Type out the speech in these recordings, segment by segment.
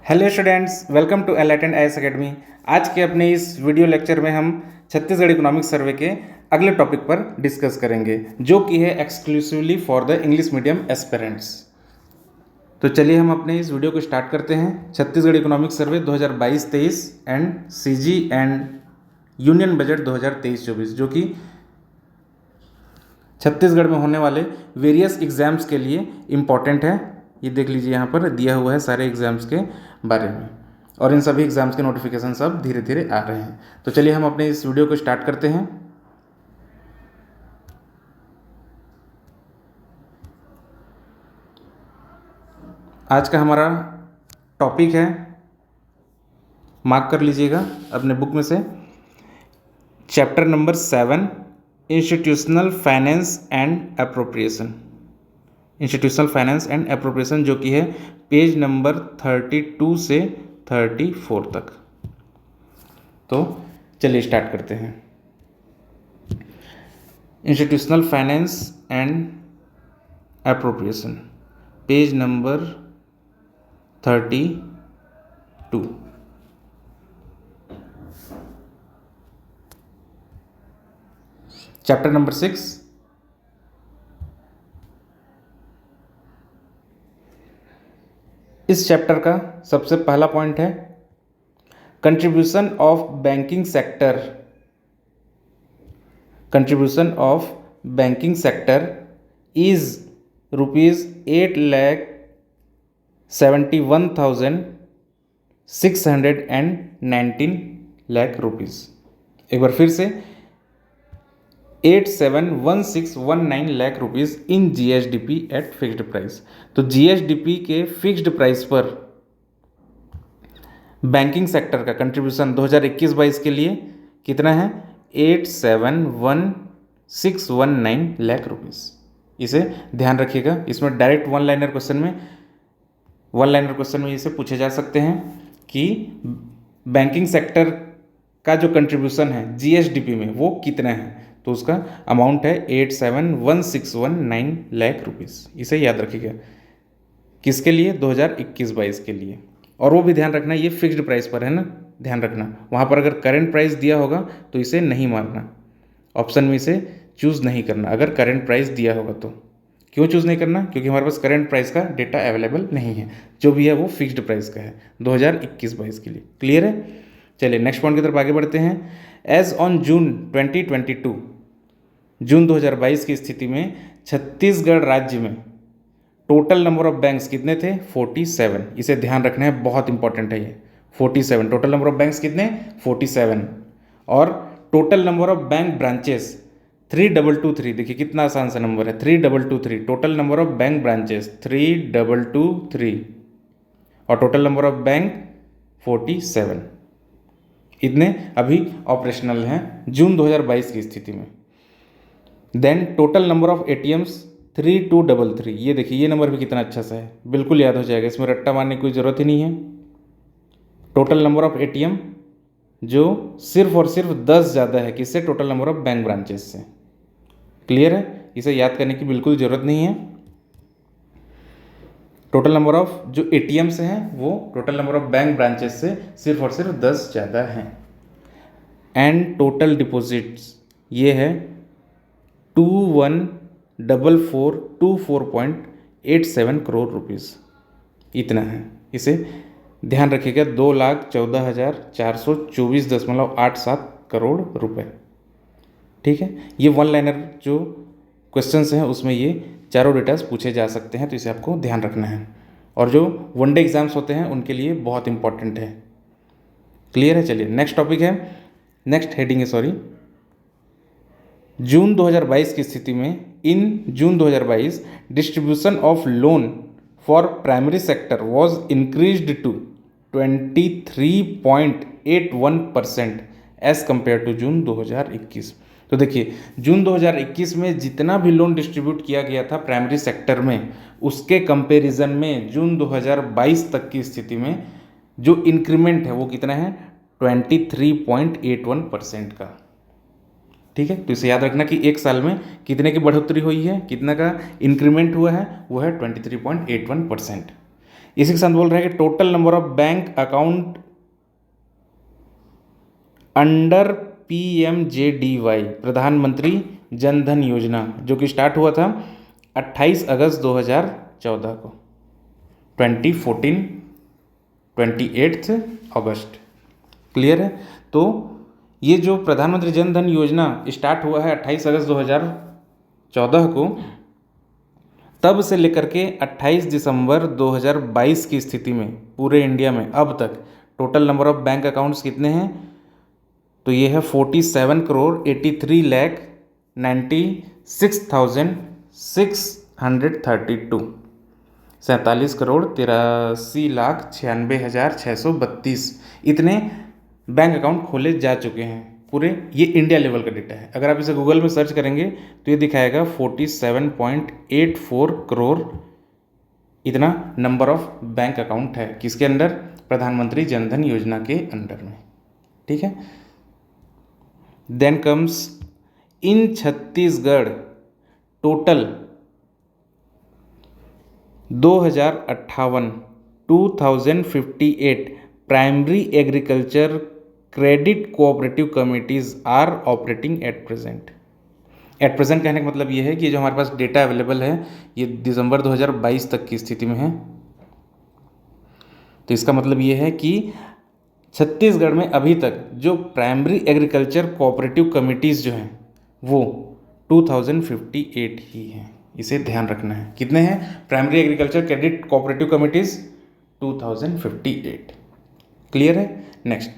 Hello students, welcome to enlightened IAS academy. आज के अपने इस वीडियो लेक्चर में हम छत्तीसगढ़ इकोनॉमिक सर्वे के अगले टॉपिक पर डिस्कस करेंगे, जो कि है exclusively for the English medium aspirants. तो चलिए हम अपने इस वीडियो को स्टार्ट करते हैं। Chhattisgarh economic survey 2022-23 and CG and union budget 2023-24, जो कि छत्तीसगढ़ में होने वाले वेरियस एग्जाम्स के लिए इम्पॉर्टेंट है। ये देख लीजिए, यहाँ पर दिया हुआ है सारे एग्जाम्स के बारे में, और इन सभी एग्जाम्स के नोटिफिकेशन सब धीरे धीरे आ रहे हैं। तो चलिए हम अपने इस वीडियो को स्टार्ट करते हैं। आज का हमारा टॉपिक है, मार्क कर लीजिएगा अपने बुक में से, chapter number 7, institutional finance and appropriation. Institutional finance and appropriation, जो कि है पेज नंबर 32 से 34 तक। तो चलिए स्टार्ट करते हैं। Institutional finance and appropriation, page number 32। Chapter number 6, इस चैप्टर का सबसे पहला पॉइंट है contribution of banking sector. Contribution of banking sector is ₹8,71,619 lakh rupees. एक बार फिर से 871619 lakh rupees in GSDP at fixed price. तो जीएसडीपी के फिक्स्ड प्राइस पर बैंकिंग सेक्टर का कंट्रीब्यूशन 2021-22 के लिए कितना है? 871619 लाख रुपीज़। इसे ध्यान रखिएगा। इसमें डायरेक्ट वन लाइनर क्वेश्चन में इसे पूछे जा सकते हैं कि बैंकिंग सेक्टर का जो कंट्रीब्यूशन है जीएसडीपी में वो कितना है। तो उसका अमाउंट है 871619 लाख रुपीज़। इसे याद रखिएगा। किसके लिए? 2021-22 के लिए। और वो भी ध्यान रखना, ये फिक्स्ड प्राइस पर है ना, ध्यान रखना। वहाँ पर अगर करंट प्राइस दिया होगा तो इसे नहीं मारना, ऑप्शन में इसे चूज़ नहीं करना। अगर करंट प्राइस दिया होगा तो क्यों चूज़ नहीं करना? क्योंकि हमारे पास करंट प्राइस का डेटा अवेलेबल नहीं है। जो भी है वो फिक्स्ड प्राइस का है 2021-22 के लिए। क्लियर है? चलिए नेक्स्ट पॉइंट की तरफ आगे बढ़ते हैं। एज ऑन जून 2022, जून 2022 की स्थिति में छत्तीसगढ़ राज्य में टोटल नंबर ऑफ बैंक्स कितने थे? 47। इसे ध्यान रखना है, बहुत इंपॉर्टेंट है ये। 47 टोटल नंबर ऑफ बैंक्स कितने? 47। और total number of bank branches 3223। देखिए कितना आसान सा नंबर है, 3223। Total number of bank branches 3223 और टोटल नंबर ऑफ बैंक 47। इतने अभी ऑपरेशनल हैं जून 2022 की स्थिति में। Then total number of ATMs 3233। ये देखिए, ये नंबर भी कितना अच्छा सा है, बिल्कुल याद हो जाएगा। इसमें रट्टा मारने की कोई ज़रूरत ही नहीं है। टोटल नंबर ऑफ एटीएम जो सिर्फ और सिर्फ 10 ज़्यादा है किससे? Total number of bank branches से। क्लियर है? इसे याद करने की बिल्कुल ज़रूरत नहीं है। टोटल नंबर ऑफ जो एटीएम्स हैं वो total number of bank branches से सिर्फ और सिर्फ 10 ज़्यादा हैं। एंड टोटल डिपॉजिट्स ये है 21,424.87 करोड़ रुपीज़। इतना है। इसे ध्यान रखिएगा, 2,14,424.87 करोड़ रुपए। ठीक है? ये वन लाइनर जो क्वेश्चंस हैं उसमें ये चारों डेटास पूछे जा सकते हैं, तो इसे आपको ध्यान रखना है। और जो वनडे एग्जाम्स होते हैं उनके लिए बहुत इंपॉर्टेंट है। क्लियर है? चलिए नेक्स्ट टॉपिक है, नेक्स्ट हेडिंग है, सॉरी, जून 2022 की स्थिति में। In June 2022 distribution of loan for primary sector was increased to 23.81% as compare to June 2021। तो देखिए, जून 2021 में जितना भी लोन डिस्ट्रीब्यूट किया गया था प्राइमरी सेक्टर में, उसके कंपैरिजन में जून 2022 तक की स्थिति में जो इंक्रीमेंट है वो कितना है? 23.81% का। ठीक है? तो इसे याद रखना कि एक साल में कितने की बढ़ोतरी हुई है, कितना का इंक्रीमेंट हुआ है, वो है 23.81%। इसी के साथ बोल रहे हैं कि total number of bank account under PMJDY प्रधानमंत्री जन धन योजना, जो कि स्टार्ट हुआ था 28 अगस्त 2014 को, 2014 28 अगस्त। क्लियर है? तो ये जो प्रधानमंत्री जन धन योजना स्टार्ट हुआ है 28 अगस्त 2014 को, तब से लेकर के 28 दिसंबर 2022 की स्थिति में पूरे इंडिया में अब तक total number of bank accounts कितने हैं? तो ये है 47 करोड़ 83 लाख 96,632, 47 करोड़ 83 लाख 96,632 इतने बैंक अकाउंट खोले जा चुके हैं पूरे। ये इंडिया लेवल का डेटा है। अगर आप इसे गूगल में सर्च करेंगे तो ये दिखाएगा 47.84 करोड़ इतना नंबर ऑफ बैंक अकाउंट है। किसके अंडर? प्रधानमंत्री जन धन योजना के अंडर में। ठीक है। Then comes in Chhattisgarh total 2058 primary agriculture credit cooperative committees are operating at present. At present कहने का मतलब ये है कि जो हमारे पास डेटा अवेलेबल है ये दिसंबर 2022 तक की स्थिति में है। तो इसका मतलब ये है कि छत्तीसगढ़ में अभी तक जो प्राइमरी एग्रीकल्चर कोऑपरेटिव कमिटीज़ जो हैं वो 2058 ही हैं। इसे ध्यान रखना है। कितने हैं primary agriculture credit cooperative committees? 2058। Clear है? नेक्स्ट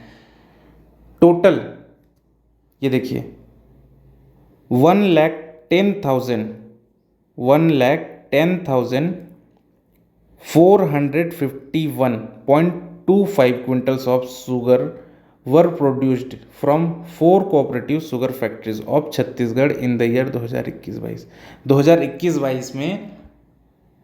टोटल ये देखिए 1,10,451.25 quintals of sugar were produced from 4 cooperative sugar factories of Chhattisgarh in the year 2021-22।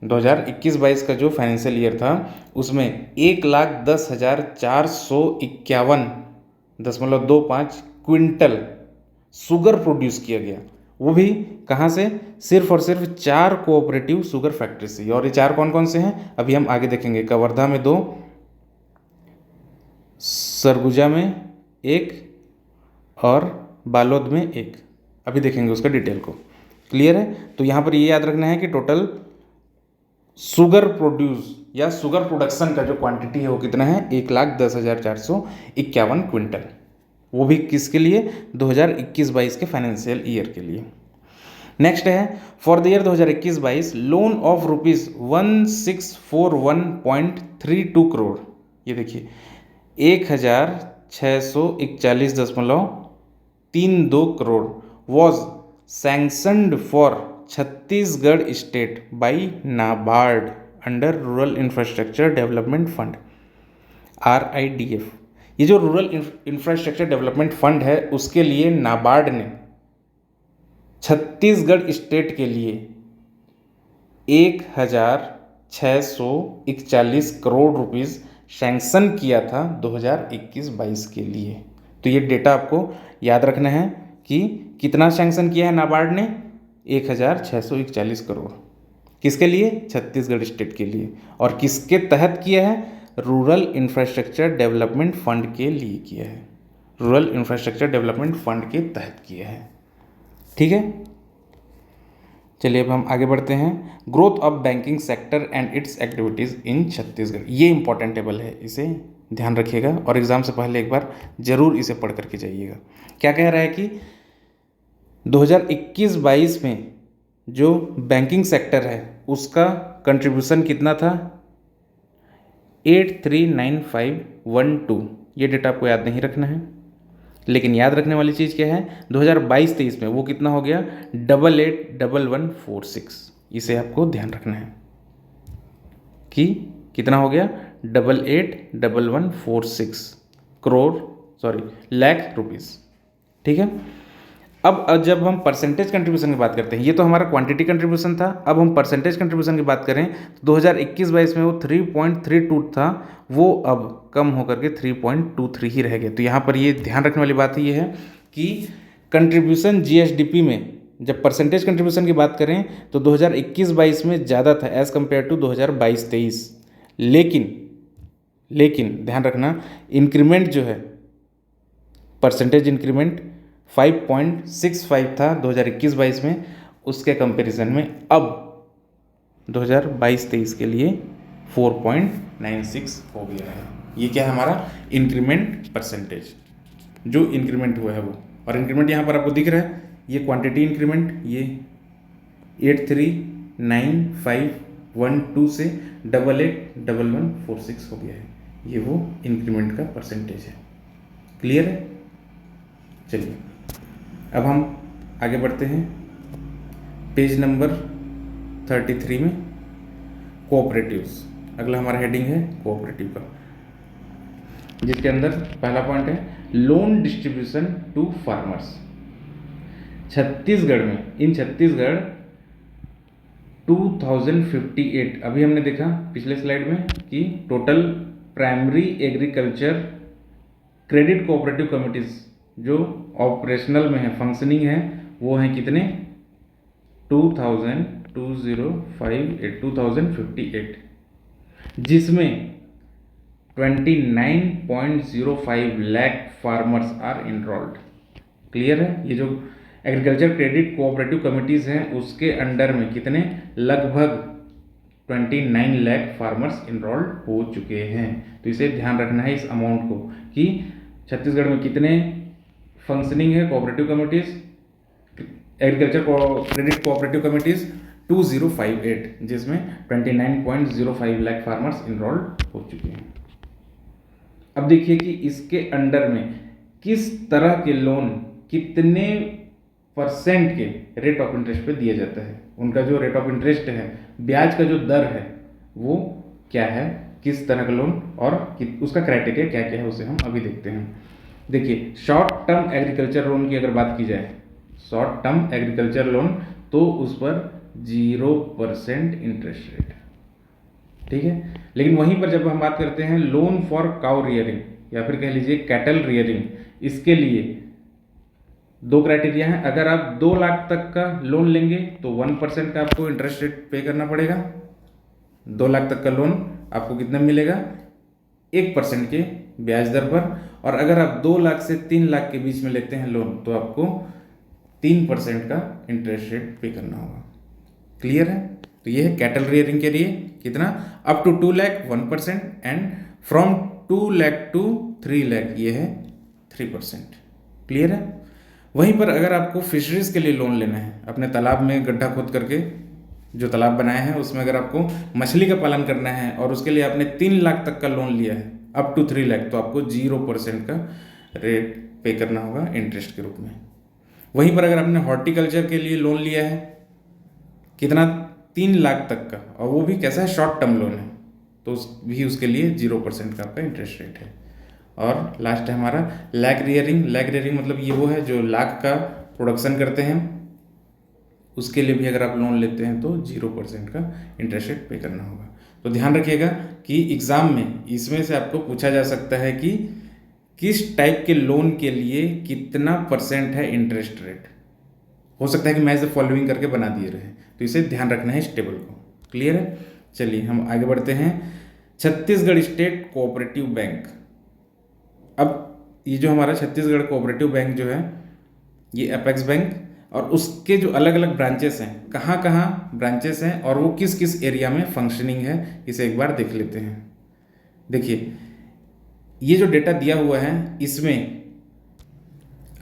2021-22 का जो फाइनेंशियल ईयर था उसमें 1,10,451.25 क्विंटल शुगर प्रोड्यूस किया गया। वो भी कहाँ से? सिर्फ और सिर्फ 4 कोऑपरेटिव शुगर फैक्ट्री से। और ये 4 कौन कौन से हैं अभी हम आगे देखेंगे। कवर्धा में 2, सरगुजा में 1 और बालोद में 1। अभी देखेंगे उसका डिटेल को। क्लियर है? तो यहाँ पर ये याद रखना है कि टोटल शुगर प्रोड्यूस या शुगर प्रोडक्शन का जो क्वांटिटी है वो कितना है? 1,10,451 क्विंटल। वो भी किसके लिए? 2021-22 के फाइनेंशियल ईयर के लिए। नेक्स्ट है for the year 2021-22 loan of rupees 1641.32 crore. ये देखिए 1,641.32 crore was sanctioned for Chhattisgarh state by NABARD under rural infrastructure development fund RIDF। ये जो रूरल इंफ्रास्ट्रक्चर डेवलपमेंट फंड है उसके लिए नाबार्ड ने छत्तीसगढ़ स्टेट के लिए 1,641 करोड़ रुपीज़ सैंक्शन किया था 2021-22 के लिए। तो ये डेटा आपको याद रखना है कि कितना सैंक्शन किया है नाबार्ड ने? 1,641 करोड़। किसके लिए? छत्तीसगढ़ स्टेट के लिए। और किसके तहत किया है? रूरल इंफ्रास्ट्रक्चर डेवलपमेंट फंड के लिए किया है। रूरल इंफ्रास्ट्रक्चर डेवलपमेंट फंड के तहत किया है। ठीक है। चलिए अब हम आगे बढ़ते हैं। Growth of banking sector and its activities in Chhattisgarh. ये इंपॉर्टेंट टेबल है, इसे ध्यान रखिएगा और एग्ज़ाम से पहले एक बार ज़रूर इसे पढ़ करके जाइएगा। क्या कह रहा है कि 2021-22 में जो बैंकिंग सेक्टर है उसका कंट्रीब्यूशन कितना था? 839512। ये डेटा आपको याद नहीं रखना है, लेकिन याद रखने वाली चीज़ क्या है? 2022-23 में वो कितना हो गया? 881146। इसे आपको ध्यान रखना है कि कितना हो गया? 881146 करोड़ लाख रुपीज़। ठीक है। अब जब हम परसेंटेज कंट्रीब्यूशन की बात करते हैं, ये तो हमारा क्वांटिटी कंट्रीब्यूशन था। अब हम परसेंटेज कंट्रीब्यूशन की बात करें तो 2021-22 में वो 3.32 था, वो अब कम होकर के 3.23 ही रह गया। तो यहाँ पर ये ध्यान रखने वाली बात ये है कि कंट्रीब्यूशन GSDP में जब परसेंटेज कंट्रीब्यूशन की बात करें तो 2021-22 में ज़्यादा था एज़ कम्पेयर टू 2022-23, लेकिन ध्यान रखना, इंक्रीमेंट जो है, परसेंटेज इंक्रीमेंट 5.65 था 2021-22 में, उसके कंपैरिजन में अब 2022-23 के लिए 4.96 हो गया है। ये क्या है हमारा इंक्रीमेंट परसेंटेज, जो इंक्रीमेंट हुआ है वो। और इंक्रीमेंट यहाँ पर आपको दिख रहा है, ये क्वांटिटी इंक्रीमेंट, ये 839512 से 881146 हो गया है, ये वो इंक्रीमेंट का परसेंटेज है। क्लियर है? चलिए अब हम आगे बढ़ते हैं पेज नंबर 33 में, कोऑपरेटिव्स। अगला हमारा हेडिंग है कोऑपरेटिव का, जिसके अंदर पहला पॉइंट है loan distribution to farmers. Chhattisgarh में, इन छत्तीसगढ़ 2058, अभी हमने देखा पिछले स्लाइड में कि total primary agriculture credit cooperative committees जो ऑपरेशनल में है, फंक्शनिंग है, वो हैं कितने? 2058, जिसमें 29.05 lakh farmers are enrolled. Clear है? ये जो एग्रीकल्चर क्रेडिट कोऑपरेटिव कमिटीज़ हैं उसके अंडर में कितने? लगभग 29 लाख फार्मर्स इनरोल्ड हो चुके हैं। तो इसे ध्यान रखना है इस अमाउंट को, कि छत्तीसगढ़ में कितने फंक्शनिंग है cooperative committees, agriculture credit cooperative committees 2058, जिसमें 29.05 लाख फार्मर्स इनरोल्ड हो चुके हैं। अब देखिए कि इसके अंडर में किस तरह के लोन कितने परसेंट के रेट ऑफ इंटरेस्ट पे दिया जाता है, उनका जो रेट ऑफ इंटरेस्ट है, ब्याज का जो दर है वो क्या है, किस तरह का लोन, और उसका क्राइटेरिया क्या क्या है, उसे हम अभी देखते हैं। देखिए, शॉर्ट टर्म एग्रीकल्चर लोन की अगर बात की जाए, शॉर्ट टर्म एग्रीकल्चर लोन, तो उस पर 0% इंटरेस्ट रेट, ठीक है। लेकिन वहीं पर जब हम बात करते हैं लोन फॉर काउ रियरिंग या फिर कह लीजिए कैटल रियरिंग, इसके लिए दो क्राइटेरिया हैं। अगर आप 2 लाख तक का लोन लेंगे तो 1% का आपको इंटरेस्ट रेट पे करना पड़ेगा। 2 लाख तक का लोन आपको कितना मिलेगा? 1% के ब्याज दर पर। और अगर आप 2 लाख से 3 लाख के बीच में लेते हैं लोन तो आपको 3% का इंटरेस्ट रेट पे करना होगा। क्लियर है? तो ये है कैटल रियरिंग के लिए कितना, up to 2 lakh 1%, and from 2 lakh to 3 lakh ये है 3%। क्लियर है? वहीं पर अगर आपको फिशरीज के लिए लोन लेना है, अपने तालाब में गड्ढा खोद करके जो तालाब बनाया है उसमें अगर आपको मछली का पालन करना है और उसके लिए आपने 3 लाख तक का लोन लिया है, अप टू 3 लाख, तो आपको 0% का रेट पे करना होगा इंटरेस्ट के रूप में। वहीं पर अगर आपने हॉर्टिकल्चर के लिए लोन लिया है कितना, 3 लाख तक का, और वो भी कैसा है, शॉर्ट टर्म लोन है, तो उसके लिए 0% का आपका इंटरेस्ट रेट है। और लास्ट है हमारा लैग रियरिंग। लैग रियरिंग मतलब ये वो है जो लाख का प्रोडक्शन करते हैं, उसके लिए भी अगर आप लोन लेते हैं तो 0% का इंटरेस्ट रेट पे करना होगा। तो ध्यान रखिएगा कि एग्ज़ाम में इसमें से आपको पूछा जा सकता है कि किस टाइप के लोन के लिए कितना % है इंटरेस्ट रेट। हो सकता है कि मैं इसे फॉलोइंग करके बना दिए रहे, तो इसे ध्यान रखना है इस टेबल को। क्लियर है? चलिए हम आगे बढ़ते हैं। Chhattisgarh state cooperative bank. अब ये जो हमारा छत्तीसगढ़ कोऑपरेटिव बैंक जो है, ये अपेक्स बैंक, और उसके जो अलग अलग ब्रांचेस हैं, कहाँ कहाँ ब्रांचेस हैं और वो किस किस एरिया में फंक्शनिंग है, इसे एक बार देख लेते हैं। देखिए, ये जो डेटा दिया हुआ है इसमें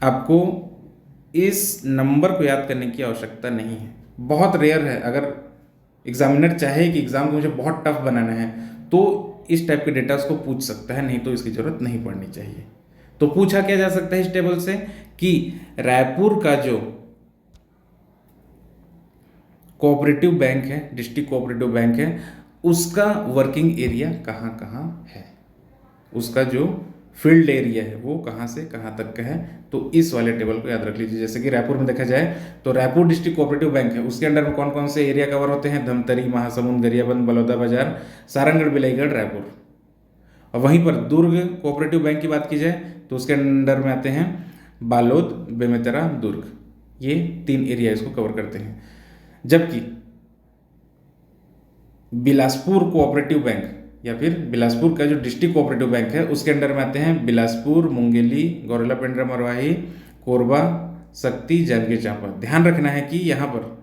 आपको इस नंबर को याद करने की आवश्यकता नहीं है। बहुत रेयर है, अगर एग्जामिनर चाहे कि एग्जाम को मुझे बहुत टफ बनाना है तो इस टाइप के डेटा उसको पूछ सकता है, नहीं तो इसकी जरूरत नहीं पड़नी चाहिए। तो पूछा क्या जा सकता है इस टेबल से कि रायपुर का जो कोऑपरेटिव बैंक है, डिस्ट्रिक्ट कोऑपरेटिव बैंक है, उसका वर्किंग एरिया कहाँ कहाँ है, उसका जो फील्ड एरिया है वो कहाँ से कहाँ तक का है। तो इस वाले टेबल को याद रख लीजिए। जैसे कि रायपुर में देखा जाए तो रायपुर डिस्ट्रिक्ट कोऑपरेटिव बैंक है, उसके अंडर में कौन कौन से एरिया कवर होते हैं, धमतरी, महासमुंद, गरियाबंद, बलौदाबाजार, सारंगढ़, बिलाईगढ़, रायपुर। और वहीं पर दुर्ग कोऑपरेटिव बैंक की बात की जाए तो उसके अंडर में आते हैं बालोद, बेमेतरा, दुर्ग। ये 3 एरिया इसको कवर करते हैं। जबकि बिलासपुर कोऑपरेटिव बैंक या फिर बिलासपुर का जो डिस्ट्रिक्ट कोऑपरेटिव बैंक है उसके अंडर में आते हैं बिलासपुर, मुंगेली, गौरेला पेंड्रा मरवाही, कोरबा, शक्ति, जांजगीर चांपा। ध्यान रखना है कि यहाँ पर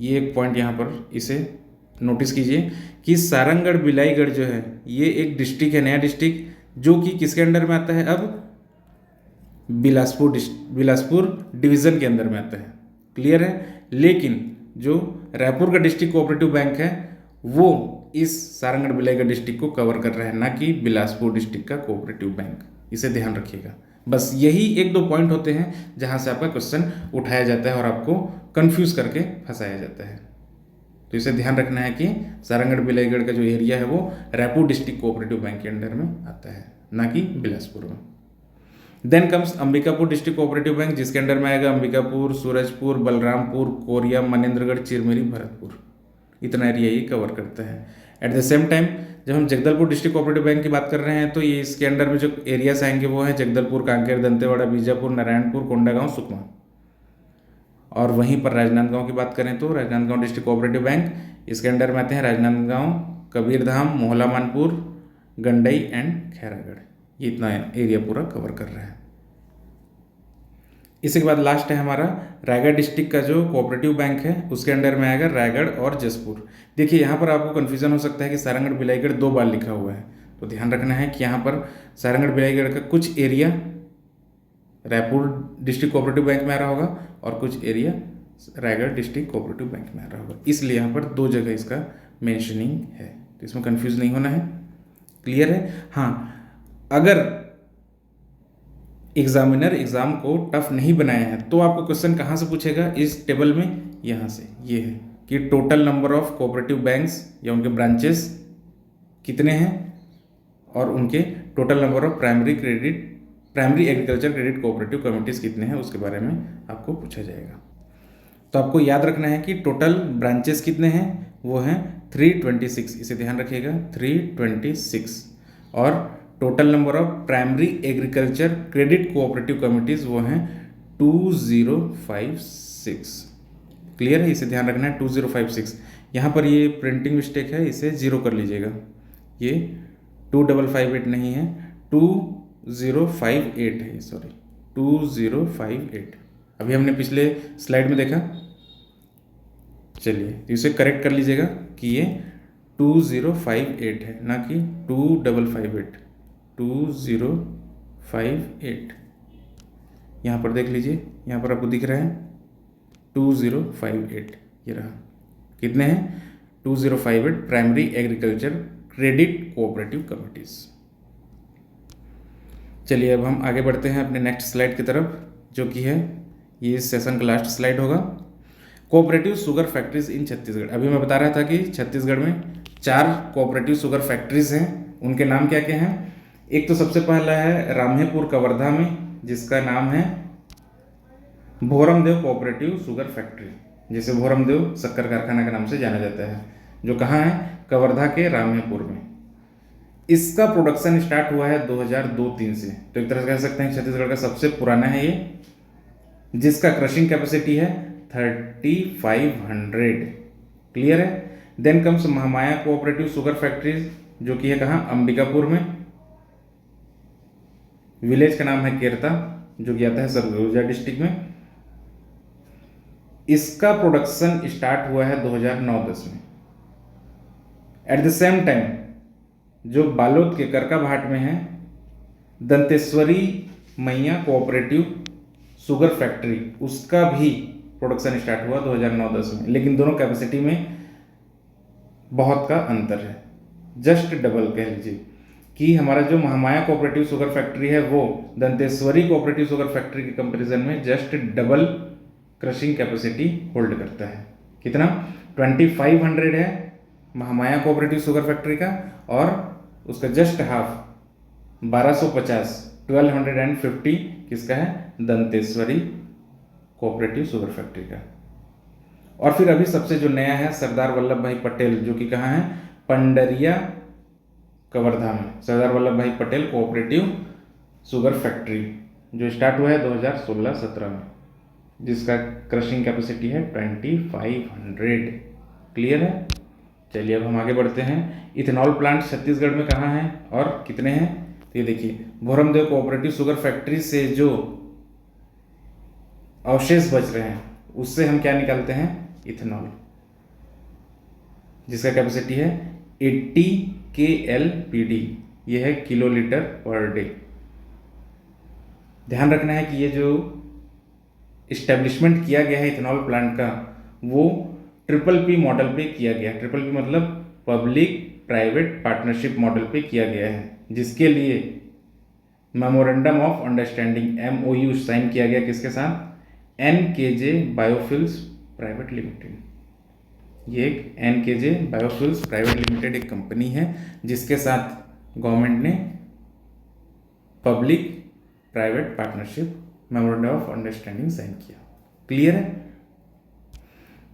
ये एक पॉइंट यहाँ पर इसे नोटिस कीजिए कि सारंगगढ़ बिलाईगढ़ जो है ये एक डिस्ट्रिक्ट है, नया डिस्ट्रिक्ट, जो कि किसके अंडर में आता है अब, बिलासपुर डिवीज़न के अंदर में आता है। क्लियर है। लेकिन जो रायपुर का डिस्ट्रिक्ट कोऑपरेटिव बैंक है वो इस सारंगगढ़ बिलाईगढ़ डिस्ट्रिक्ट को कवर कर रहा है, ना कि बिलासपुर डिस्ट्रिक्ट का कोऑपरेटिव बैंक। इसे ध्यान रखिएगा। बस यही एक दो पॉइंट होते हैं जहां से आपका क्वेश्चन उठाया जाता है और आपको कंफ्यूज करके फंसाया जाता है। तो इसे ध्यान रखना है कि सारंगगढ़ बिलाईगढ़ का जो एरिया है वो रायपुर डिस्ट्रिक्ट कोऑपरेटिव बैंक के अंडर में आता है, ना कि बिलासपुर में। Then comes Ambikapur district cooperative bank, जिसके अंडर में आएगा अंबिकापुर, सूरजपुर, बलरामपुर, कोरिया, मनेंद्रगढ़, चिरमिरी, भरतपुर। इतना एरिया ये कवर करता है। एट द सेम टाइम जब हम जगदलपुर डिस्ट्रिक्ट कोऑपरेटिव बैंक की बात कर रहे हैं तो ये इसके अंडर में जो एरियाज आएंगे वो है जगदलपुर, कांकेर, दंतेवाड़ा, बीजापुर, नारायणपुर, कोंडागांव, सुकमा। और वहीं पर राजनांदगांव की बात करें तो राजनांदगांव डिस्ट्रिक्ट कोऑपरेटिव बैंक, इसके अंडर में आते हैं राजनांदगांव, कबीरधाम, मोहला मानपुर, गंडई एंड खैरागढ़। ये इतना एरिया पूरा कवर कर रहा है। इसके बाद लास्ट है हमारा रायगढ़ डिस्ट्रिक्ट का जो कोऑपरेटिव बैंक है उसके अंडर में आएगा रायगढ़ और जसपुर। देखिए यहाँ पर आपको कन्फ्यूजन हो सकता है कि सारंगगढ़ बिलाईगढ़ 2 बार लिखा हुआ है, तो ध्यान रखना है कि यहाँ पर सारंगगढ़ बिलाईगढ़ का कुछ area Raipur district cooperative bank में आ रहा होगा और कुछ area Raigarh district cooperative bank में आ रहा होगा, इसलिए यहाँ पर 2 जगह इसका मेंशनिंग है। तो इसमें कन्फ्यूज नहीं होना है। क्लियर है। हाँ, अगर एग्जामिनर एग्जाम को टफ नहीं बनाया है तो आपको क्वेश्चन कहाँ से पूछेगा, इस टेबल में, यहाँ से। ये है कि total number of cooperative banks या उनके ब्रांचेस कितने हैं और उनके total number of primary agriculture credit cooperative committees कितने हैं, उसके बारे में आपको पूछा जाएगा। तो आपको याद रखना है कि टोटल ब्रांचेस कितने हैं, वो हैं 326। इसे ध्यान रखिएगा, 326। और total number of primary agriculture credit cooperative committees वो हैं 2056। क्लियर है। इसे ध्यान रखना है, 2056। यहाँ पर ये प्रिंटिंग मिस्टेक है, इसे 0 कर लीजिएगा। ये 2558 नहीं है, 2058 है, सॉरी 2058। अभी हमने पिछले स्लाइड में देखा। चलिए इसे करेक्ट कर लीजिएगा कि ये 2058 है, ना कि 2558। 2058 यहाँ पर देख लीजिए, यहाँ पर आपको दिख रहा है 2058। ये रहा। कितने हैं, 2058 primary agriculture credit cooperative committees. चलिए अब हम आगे बढ़ते हैं अपने नेक्स्ट स्लाइड की तरफ, जो कि है ये इस सेशन का लास्ट स्लाइड होगा। कोऑपरेटिव शुगर फैक्ट्रीज इन छत्तीसगढ़। अभी मैं बता रहा था कि छत्तीसगढ़ में 4 कोऑपरेटिव शुगर फैक्ट्रीज हैं। उनके नाम क्या क्या हैं। एक तो सबसे पहला है रामहेपुर कवर्धा में, जिसका नाम है भोरमदेव कोऑपरेटिव शुगर फैक्ट्री, जिसे भोरमदेव शक्कर कारखाना के नाम से जाना जाता है, जो कहाँ है, कवर्धा के रामहेपुर में। इसका प्रोडक्शन स्टार्ट हुआ है 2002-03 से, तो एक तरह से कह सकते हैं छत्तीसगढ़ का सबसे पुराना है ये, जिसका क्रशिंग कैपेसिटी है 3500। क्लियर है। Then comes Mahamaya cooperative sugar factories, जो कि है कहाँ, अंबिकापुर में। विलेज का नाम है केरता, जो कि आता है सरगुजा डिस्ट्रिक्ट में। इसका प्रोडक्शन स्टार्ट हुआ है 2009-10 में। एट द सेम टाइम जो बालोद के करकाभाट में है दंतेश्वरी मैया कोऑपरेटिव शुगर फैक्ट्री, उसका भी प्रोडक्शन स्टार्ट हुआ 2009-10 में, लेकिन दोनों कैपेसिटी में बहुत का अंतर है, जस्ट डबल कह लीजिए कि हमारा जो महामाया कोऑपरेटिव शुगर फैक्ट्री है वो दंतेश्वरी कोऑपरेटिव शुगर फैक्ट्री के कंपैरिजन में just double crushing capacity hold करता है। कितना, 2500 है महामाया कोऑपरेटिव शुगर फैक्ट्री का, और उसका जस्ट हाफ 1250 किसका है, दंतेश्वरी कोऑपरेटिव शुगर फैक्ट्री का। और फिर अभी सबसे जो नया है सरदार वल्लभ भाई पटेल, जो कि कहाँ है, पंडरिया कवर्धा में, सरदार वल्लभ भाई पटेल कोऑपरेटिव शुगर फैक्ट्री, जो स्टार्ट हुआ है 2016-17 में, जिसका क्रशिंग कैपेसिटी है 2500। क्लियर है। चलिए अब हम आगे बढ़ते हैं। इथेनॉल प्लांट छत्तीसगढ़ में कहाँ है और कितने हैं? तो ये देखिए, भोरमदेव कोऑपरेटिव शुगर फैक्ट्री से जो अवशेष बच रहे हैं उससे हम क्या निकालते हैं? इथेनॉल, जिसका कैपेसिटी है 80 KLPD, ये है किलो लीटर पर डे। ध्यान रखना है कि ये जो इस्टेब्लिशमेंट किया गया है इथेनॉल प्लांट का, वो PPP मॉडल पे किया गया है। PPP मतलब पब्लिक प्राइवेट पार्टनरशिप मॉडल पे किया गया है, जिसके लिए memorandum of understanding MOU sign किया गया किसके साथ? NKJ biofuels private limited. ये एक NKJ बायोफ्यूल्स प्राइवेट लिमिटेड एक कंपनी है जिसके साथ गवर्नमेंट ने public private partnership memorandum of understanding sign किया। क्लियर है?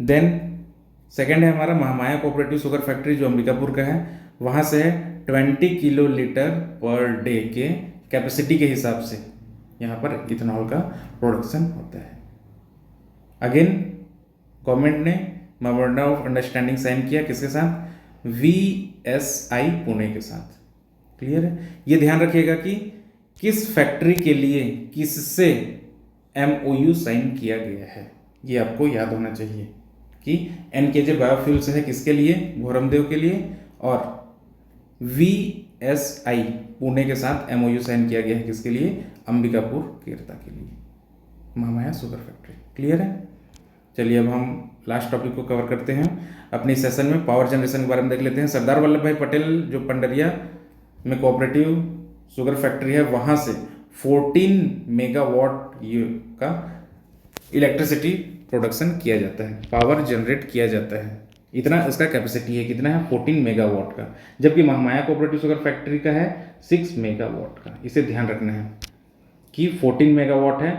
देन सेकेंड है हमारा महामाया कोऑपरेटिव शुगर फैक्ट्री जो अंबिकापुर का है। वहाँ से है 20 किलो लीटर पर डे के कैपेसिटी के हिसाब से यहाँ पर इथेनॉल का प्रोडक्शन होता है। अगेन गवर्नमेंट ने मेमोरेंडम ऑफ अंडरस्टैंडिंग साइन किया किसके साथ? VSI पुणे के साथ। क्लियर है? ये ध्यान रखिएगा कि किस फैक्ट्री के लिए किससे MOU साइन किया गया है, ये आपको याद होना चाहिए कि NKJ बायोफ्यूल्स है किसके लिए? भोरमदेव के लिए, और VSI पुणे के साथ MOU साइन किया गया है किसके लिए? अंबिकापुर केरता के लिए, महामाया शुगर फैक्ट्री। क्लियर है? चलिए अब हम लास्ट टॉपिक को कवर करते हैं अपने सेशन में। पावर जनरेशन के बारे में देख लेते हैं। सरदार वल्लभ भाई पटेल जो पंडरिया में कोऑपरेटिव शुगर फैक्ट्री है, वहाँ से 14 मेगावाट का इलेक्ट्रिसिटी प्रोडक्शन किया जाता है, पावर जनरेट किया जाता है। इतना इसका कैपेसिटी है, कितना है? 14 मेगावाट का। जबकि महामाया कोऑपरेटिव शुगर फैक्ट्री का है 6 मेगावाट का। इसे ध्यान रखना है कि 14 मेगावाट है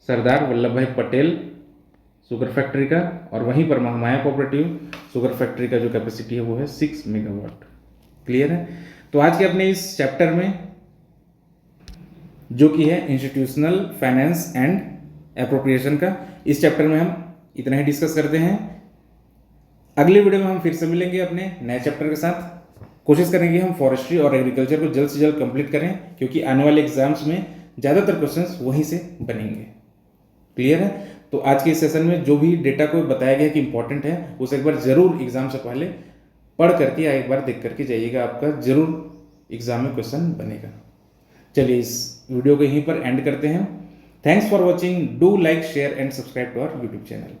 सरदार वल्लभ भाई पटेल शुगर फैक्ट्री का, और वहीं पर महामाया कोऑपरेटिव शुगर फैक्ट्री का जो कैपेसिटी है वो है 6 मेगावाट। क्लियर है? तो आज के अपने इस चैप्टर में जो कि है इंस्टीट्यूशनल फाइनेंस एंड एप्रोप्रिएशन का, इस चैप्टर में हम इतना ही डिस्कस करते हैं। अगले वीडियो में हम फिर से मिलेंगे अपने नए चैप्टर के साथ। कोशिश करेंगे हम फॉरेस्ट्री और एग्रीकल्चर को जल्द से जल्द कंप्लीट करें, क्योंकि आने वाले एग्जाम्स में ज़्यादातर क्वेश्चंस वहीं से बनेंगे। क्लियर है? तो आज के इस सेशन में जो भी डेटा को बताया गया कि इंपॉर्टेंट है, उसे एक बार जरूर एग्जाम से पहले पढ़ करके या एक बार देख करके जाइएगा, आपका जरूर एग्जाम में क्वेश्चन बनेगा। चलिए इस वीडियो को यहीं पर एंड करते हैं। Thanks for watching. Do like, share and subscribe to our YouTube channel.